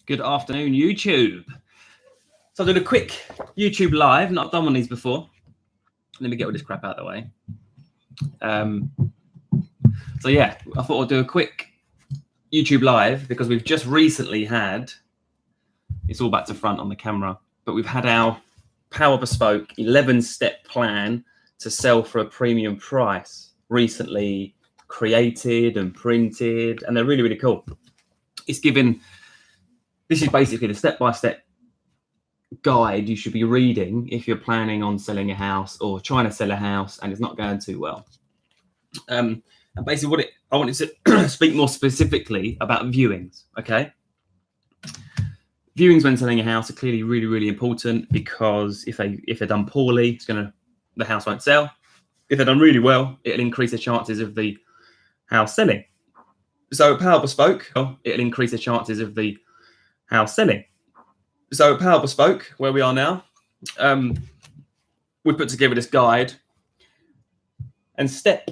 Good afternoon, YouTube. So I did a quick YouTube live. Not done one of these before. Let me get all this crap out of the way. So yeah, I thought I'd do a quick YouTube live because we've just recently had, it's all back to front on the camera, but we've had our Power Bespoke 11-step plan to sell for a premium price recently created and printed, and they're really, really cool. This is basically the step-by-step guide you should be reading if you're planning on selling a house or trying to sell a house and it's not going too well. And basically I wanted to speak more specifically about viewings, okay? Viewings when selling a house are clearly really, really important because if they're done poorly, the house won't sell. If they're done really well, it'll increase the chances of the house selling. So Power Bespoke, it'll increase the chances of the house selling. So Power Bespoke, where we are now, we put together this guide, and step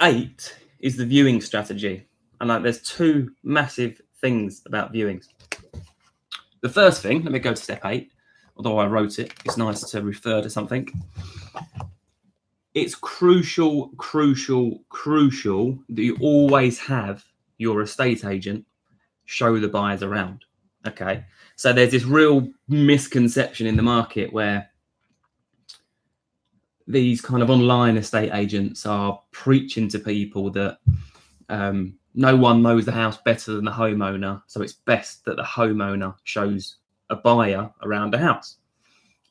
8 is the viewing strategy. And there's two massive things about viewings. The first thing, let me go to step 8, although I wrote it, it's nice to refer to something. It's crucial that you always have your estate agent show the buyers around, okay? So there's this real misconception in the market where these kind of online estate agents are preaching to people that no one knows the house better than the homeowner, so it's best that the homeowner shows a buyer around the house.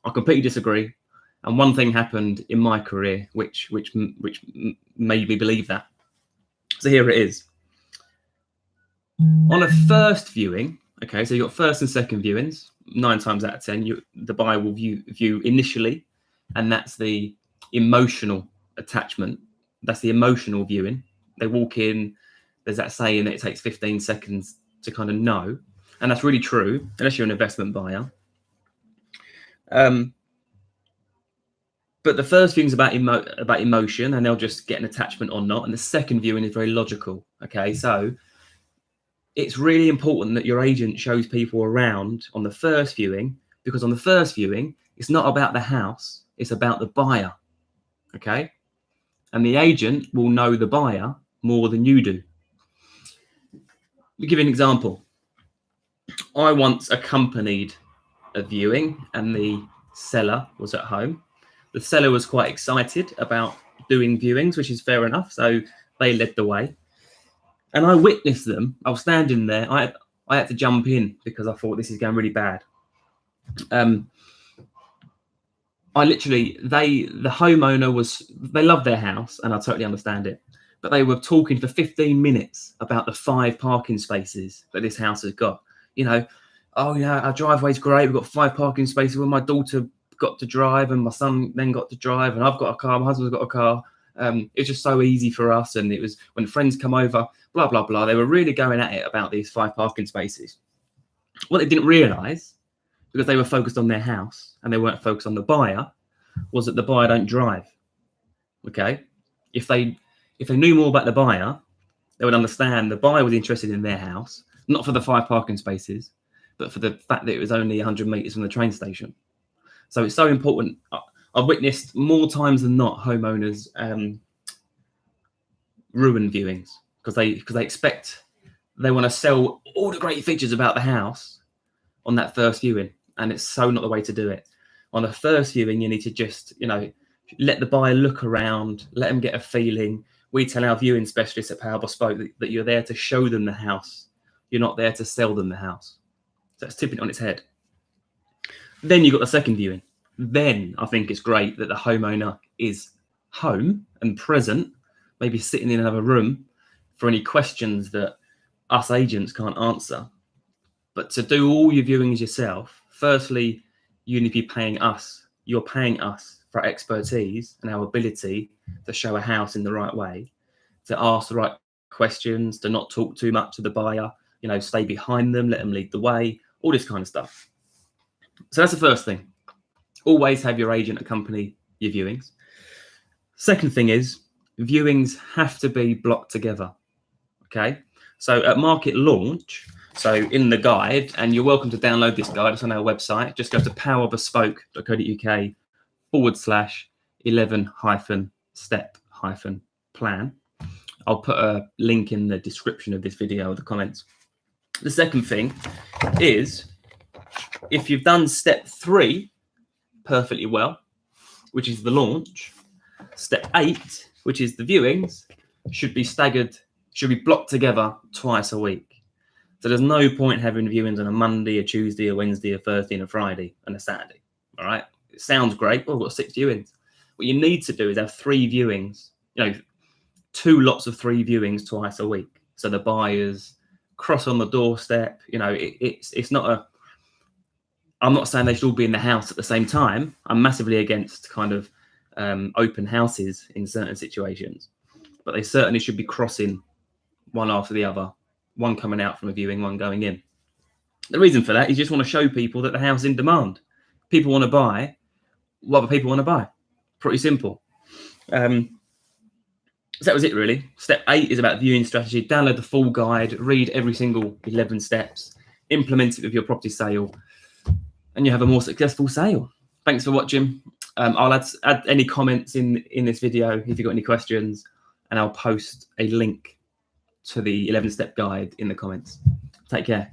I completely disagree, and one thing happened in my career which made me believe that. So here it is. On a first viewing, okay, so you've got first and second viewings. 9 times out of 10, the buyer will view initially, and that's the emotional attachment. That's the emotional viewing. They walk in. There's that saying that it takes 15 seconds to kind of know, and that's really true unless you're an investment buyer. But the first viewing is about emotion, and they'll just get an attachment or not, and the second viewing is very logical. Okay, so it's really important that your agent shows people around on the first viewing, because on the first viewing, it's not about the house, it's about the buyer, okay? And the agent will know the buyer more than you do. I'll give you an example. I once accompanied a viewing and the seller was at home. The seller was quite excited about doing viewings, which is fair enough, so they led the way. And I witnessed them. I was standing there. I had to jump in because I thought this is going really bad. The homeowner they loved their house, and I totally understand it. But they were talking for 15 minutes about the 5 parking spaces that this house has got. You know, oh yeah, our driveway's great. We've got 5 parking spaces. When my daughter got to drive, and my son then got to drive, and I've got a car. My husband's got a car. It's just so easy for us, and it was when friends come over, blah blah blah. They were really going at it about these 5 parking spaces. What they didn't realise, because they were focused on their house and they weren't focused on the buyer, was that the buyer don't drive. Okay, if they knew more about the buyer, they would understand the buyer was interested in their house, not for the 5 parking spaces, but for the fact that it was only 100 meters from the train station. So it's so important. I've witnessed more times than not homeowners ruin viewings because they want to sell all the great features about the house on that first viewing, and it's so not the way to do it. On the first viewing, you need to just, let the buyer look around, let them get a feeling. We tell our viewing specialists at Power Bespoke that you're there to show them the house. You're not there to sell them the house. So it's tipping it on its head. Then you've got the second viewing. Then I think it's great that the homeowner is home and present, maybe sitting in another room for any questions that us agents can't answer. But to do all your viewings yourself, firstly, you need to be paying us. You're paying us for our expertise and our ability to show a house in the right way, to ask the right questions, to not talk too much to the buyer, stay behind them, let them lead the way, all this kind of stuff. So that's the first thing. Always have your agent accompany your viewings. Second thing is, viewings have to be blocked together. Okay, so at market launch, So in the guide, and you're welcome to download this guide, it's on our website. Just go to powerbespoke.co.uk/11-step-plan. I'll put a link in the description of this video or the comments. The second thing is, if you've done step 3 perfectly well, which is the launch, step 8, which is the viewings, should be staggered, should be blocked together twice a week. So there's no point having viewings on a Monday, a Tuesday, a Wednesday, a Thursday, and a Friday, and a Saturday. All right, it sounds great. Oh, I've got 6 viewings. What you need to do is have 3 viewings, 2 lots of 3 viewings twice a week. So the buyers cross on the doorstep. It's not a. I'm not saying they should all be in the house at the same time. I'm massively against kind of open houses in certain situations, but they certainly should be crossing one after the other, one coming out from a viewing, one going in. The reason for that is you just want to show people that the house is in demand. People want to buy what other people want to buy. Pretty simple. So that was it, really. Step 8 is about viewing strategy. Download the full guide, read every single 11 steps, implement it with your property sale, and you have a more successful sale. Thanks for watching. I'll add any comments in this video if you've got any questions, and I'll post a link to the 11-step guide in the comments. Take care.